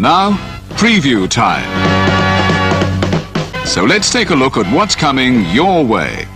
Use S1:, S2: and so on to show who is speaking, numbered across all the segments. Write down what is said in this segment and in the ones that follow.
S1: Now, preview time. So let's take a look at what's coming your way.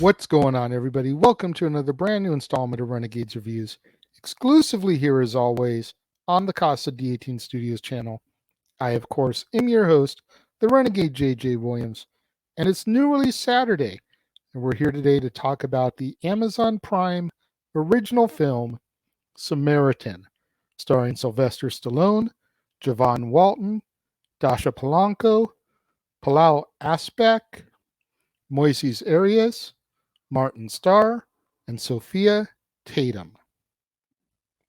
S2: What's going on, everybody? Welcome to another brand new installment of Renegades Reviews, exclusively here as always on the Casa D18 Studios channel. I, of course, am your host, the Renegade JJ Williams, and it's new release Saturday, and we're here today to talk about the Amazon Prime original film, Samaritan, starring Sylvester Stallone, Javon Walton, Dasha Polanco, Palau Aspect, Moises Arias, Martin Starr, and Sophia Tatum.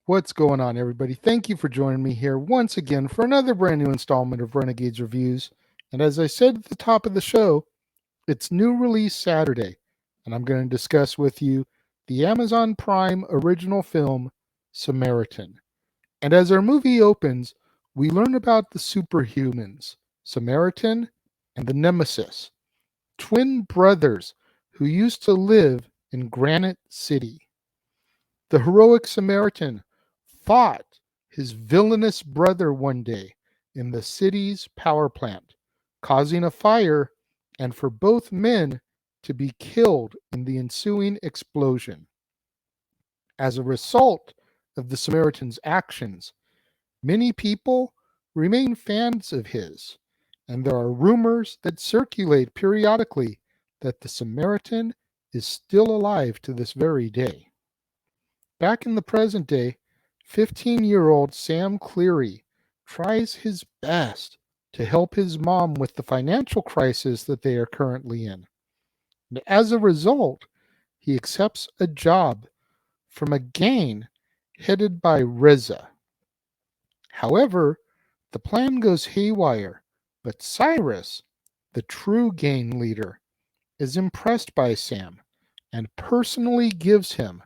S2: What's going on, everybody? Thank you for joining me here once again for another brand new installment of Renegades Reviews. And as I said at the top of the show, it's new release Saturday, and I'm going to discuss with you the Amazon Prime original film, Samaritan. And as our movie opens, we learn about the superhumans, Samaritan and the Nemesis, twin brothers who used to live in Granite City. The heroic Samaritan fought his villainous brother one day in the city's power plant, causing a fire and for both men to be killed in the ensuing explosion. As a result of the Samaritan's actions, many people remain fans of his, and there are rumors that circulate periodically that the Samaritan is still alive to this very day. Back in the present day, 15-year-old Sam Cleary tries his best to help his mom with the financial crisis that they are currently in. And as a result, he accepts a job from a gang headed by Reza. However, the plan goes haywire, but Cyrus, the true gang leader, is impressed by Sam and personally gives him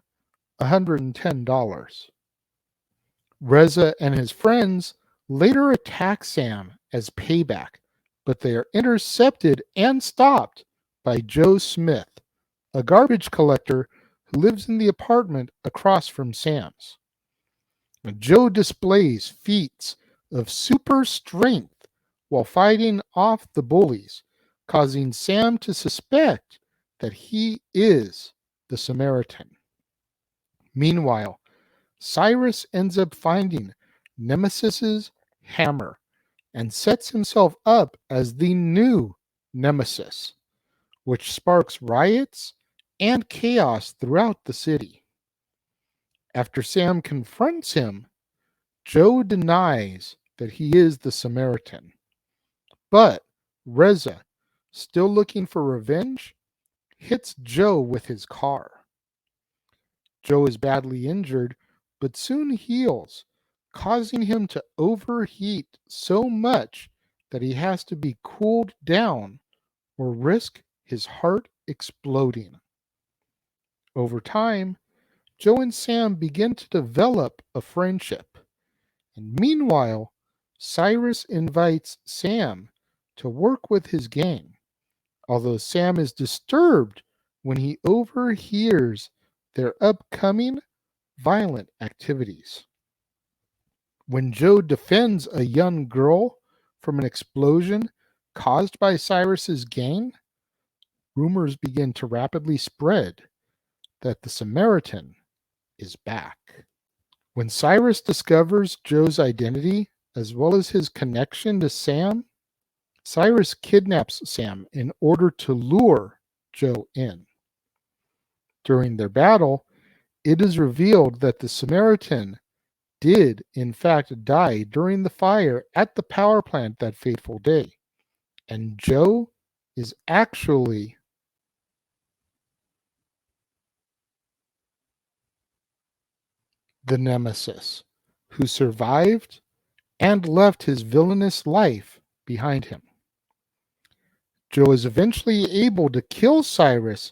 S2: $110. Reza and his friends later attack Sam as payback, but they are intercepted and stopped by Joe Smith, a garbage collector who lives in the apartment across from Sam's. Joe displays feats of super strength while fighting off the bullies, causing Sam to suspect that he is the Samaritan. Meanwhile, Cyrus ends up finding Nemesis's hammer and sets himself up as the new Nemesis, which sparks riots and chaos throughout the city. After Sam confronts him, Joe denies that he is the Samaritan. But Reza, still looking for revenge, hits Joe with his car. Joe is badly injured, but soon heals, causing him to overheat so much that he has to be cooled down or risk his heart exploding. Over time, Joe and Sam begin to develop a friendship. And meanwhile, Cyrus invites Sam to work with his gang, although Sam is disturbed when he overhears their upcoming violent activities. When Joe defends a young girl from an explosion caused by Cyrus's gang, rumors begin to rapidly spread that the Samaritan is back. When Cyrus discovers Joe's identity, as well as his connection to Sam, Cyrus kidnaps Sam in order to lure Joe in. During their battle, it is revealed that the Samaritan did, in fact, die during the fire at the power plant that fateful day, and Joe is actually the Nemesis, who survived and left his villainous life behind him. Joe is eventually able to kill Cyrus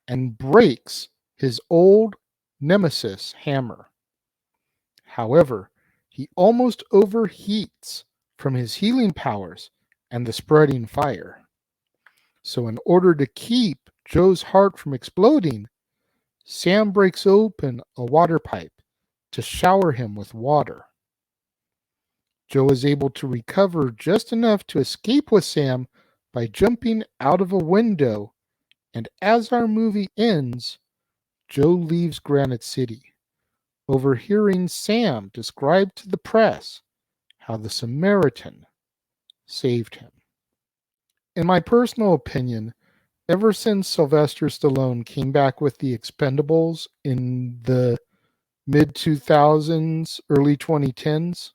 S2: and breaks his old Nemesis hammer. However, he almost overheats from his healing powers and the spreading fire. So in order to keep Joe's heart from exploding, Sam breaks open a water pipe to shower him with water. Joe is able to recover just enough to escape with Sam by jumping out of a window And as our movie ends, Joe leaves Granite City, overhearing Sam describe to the press how the Samaritan saved him. In my personal opinion, ever since Sylvester Stallone came back with the Expendables in the mid 2000s, early 2010s,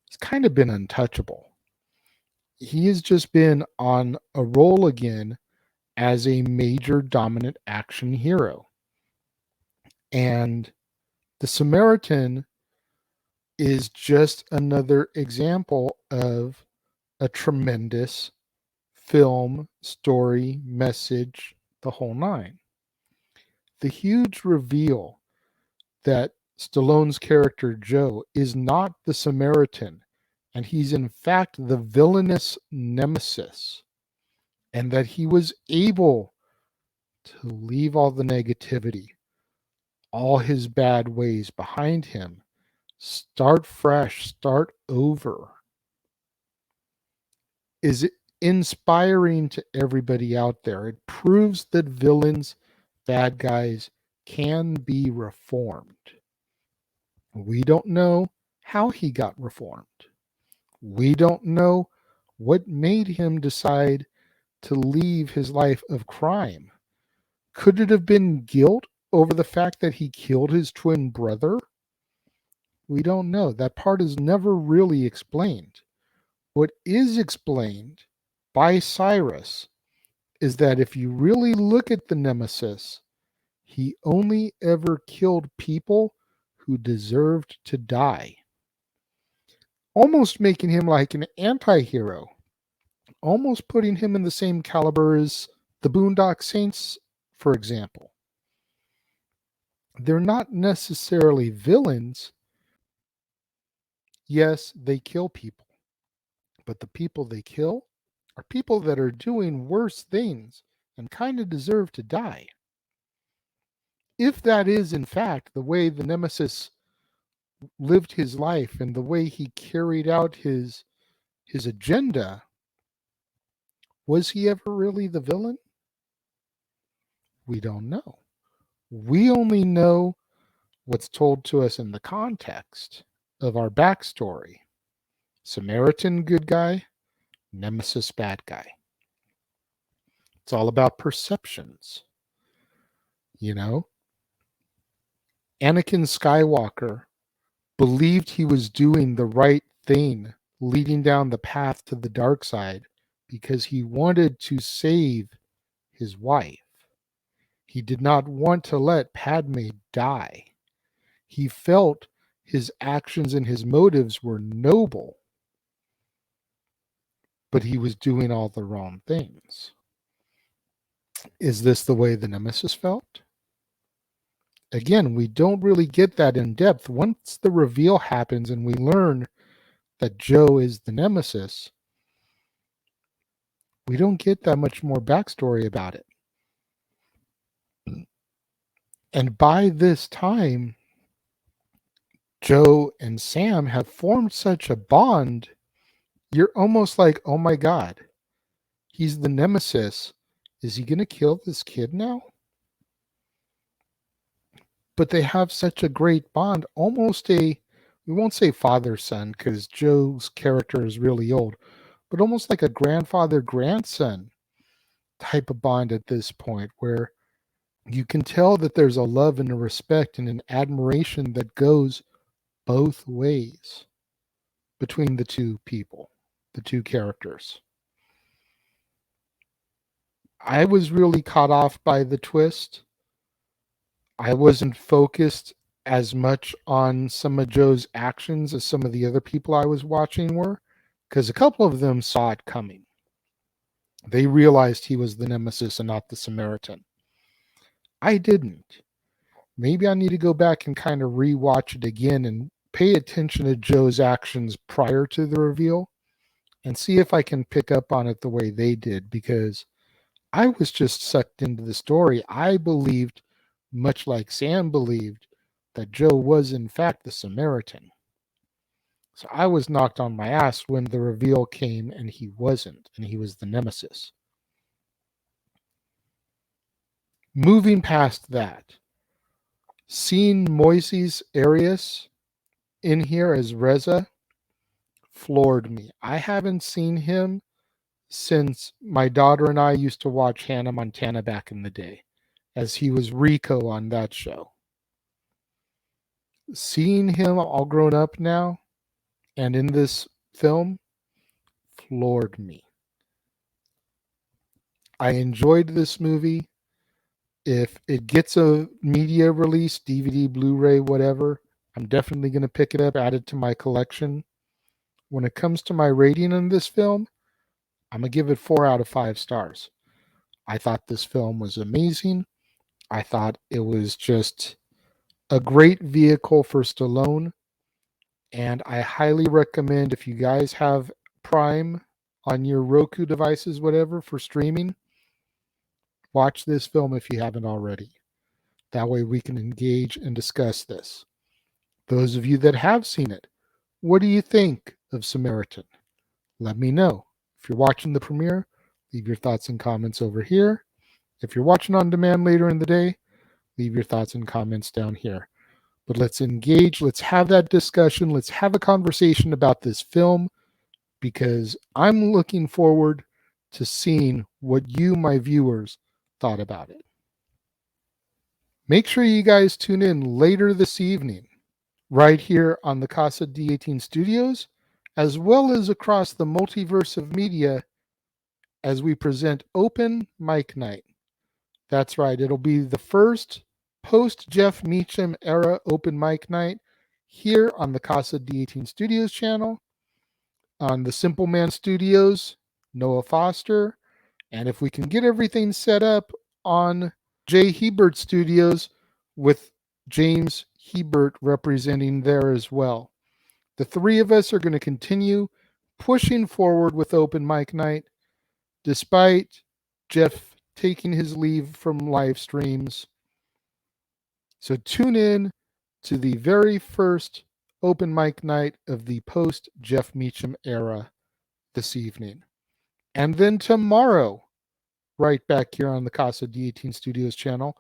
S2: he's kind of been untouchable. He has just been on a roll again as a major dominant action hero. And the Samaritan is just another example of a tremendous film, story, message, the whole nine. The huge reveal that Stallone's character Joe is not the Samaritan, and he's in fact the villainous nemesis, and that he was able to leave all the negativity, all his bad ways behind him, start fresh, start over, is inspiring to everybody out there. It proves that villains, bad guys, can be reformed. We don't know how he got reformed. We don't know what made him decide to leave his life of crime. Could it have been guilt over the fact that he killed his twin brother? We don't know. That part is never really explained. What is explained by Cyrus is that if you really look at the Nemesis, he only ever killed people who deserved to die, almost making him like an anti-hero, almost putting him in the same caliber as the Boondock Saints, for example. They're not necessarily villains. Yes, they kill people, but the people they kill are people that are doing worse things and kind of deserve to die. If that is, in fact, the way the Nemesis lived his life and the way he carried out his agenda, was he ever really the villain? We don't know. We only know what's told to us in the context of our backstory. Samaritan, good guy. Nemesis, bad guy. It's all about perceptions. You know, Anakin Skywalker believed he was doing the right thing, leading down the path to the dark side, because he wanted to save his wife. He did not want to let Padme die. He felt his actions and his motives were noble, but he was doing all the wrong things. Is this the way the Nemesis felt? Again, we don't really get that in depth. Once the reveal happens and we learn that Joe is the Nemesis, we don't get that much more backstory about it. And by this time, Joe and Sam have formed such a bond, you're almost like, oh my God, he's the Nemesis. Is he going to kill this kid now? But they have such a great bond, almost we won't say father-son because Joe's character is really old, but almost like a grandfather-grandson type of bond at this point, where you can tell that there's a love and a respect and an admiration that goes both ways between the two people, the two characters. I was really caught off by the twist. I wasn't focused as much on some of Joe's actions as some of the other people I was watching were, because a couple of them saw it coming. They realized he was the Nemesis and not the Samaritan. I didn't. Maybe I need to go back and kind of rewatch it again and pay attention to Joe's actions prior to the reveal and see if I can pick up on it the way they did, because I was just sucked into the story. I believed, much like Sam believed, that Joe was in fact the Samaritan. So I was knocked on my ass when the reveal came and he wasn't, and he was the Nemesis. Moving past that, seeing Moises Arias in here as Reza floored me. I haven't seen him since my daughter and I used to watch Hannah Montana back in the day, as he was Rico on that show. Seeing him all grown up now and in this film floored me. I enjoyed this movie. If it gets a media release, DVD, Blu-ray, whatever, I'm definitely going to pick it up, add it to my collection. When it comes to my rating on this film, I'm going to give it 4 out of 5 stars. I thought this film was amazing. I thought it was just a great vehicle for Stallone. And I highly recommend, if you guys have Prime on your Roku devices, whatever, for streaming, watch this film if you haven't already. That way we can engage and discuss this. Those of you that have seen it, what do you think of Samaritan? Let me know. If you're watching the premiere, leave your thoughts and comments over here. If you're watching on demand later in the day, leave your thoughts and comments down here. But let's engage. Let's have that discussion. Let's have a conversation about this film, because I'm looking forward to seeing what you, my viewers, thought about it. Make sure you guys tune in later this evening, right here on the Casa D18 Studios, as well as across the multiverse of media, as we present Open Mic Night. That's right, it'll be the first post-Jeff Meacham era Open Mic Night here on the Casa D18 Studios channel, on the Simple Man Studios, Noah Foster, and if we can get everything set up on Jay Hebert Studios with James Hebert representing there as well. The three of us are going to continue pushing forward with Open Mic Night, despite Jeff taking his leave from live streams. So tune in to the very first Open Mic Night of the post-Jeff Meacham era this evening. And then tomorrow, right back here on the Casa D18 Studios channel,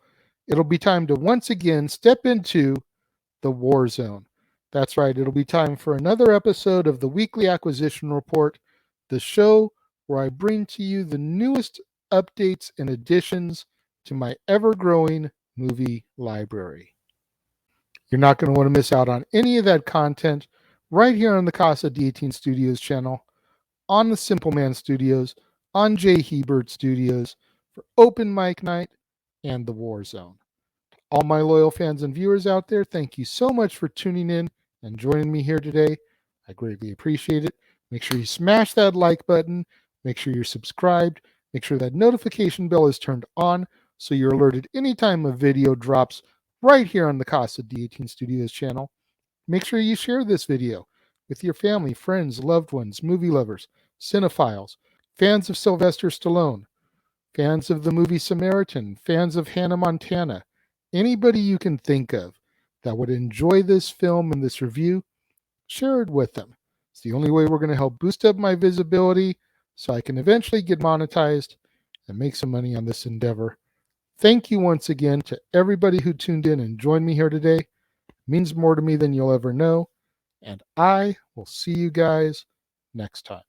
S2: it'll be time to once again step into the war zone. That's right, it'll be time for another episode of the Weekly Acquisition Report, the show where I bring to you the newest updates and additions to my ever-growing movie library. You're not going to want to miss out on any of that content right here on the Casa D18 Studios channel, on the Simple Man Studios, on Jay Hebert Studios, for Open Mic Night and the War Zone. All my loyal fans and viewers out there, thank you so much for tuning in and joining me here today. I greatly appreciate it. Make sure you smash that like button. Make sure you're subscribed. Make sure that notification bell is turned on so you're alerted anytime a video drops right here on the Casa D18 Studios channel. Make sure you share this video with your family, friends, loved ones, movie lovers, cinephiles, fans of Sylvester Stallone, fans of the movie Samaritan, fans of Hannah Montana, anybody you can think of that would enjoy this film and this review, share it with them. It's the only way we're going to help boost up my visibility so I can eventually get monetized and make some money on this endeavor. Thank you once again to everybody who tuned in and joined me here today. It means more to me than you'll ever know. And I will see you guys next time.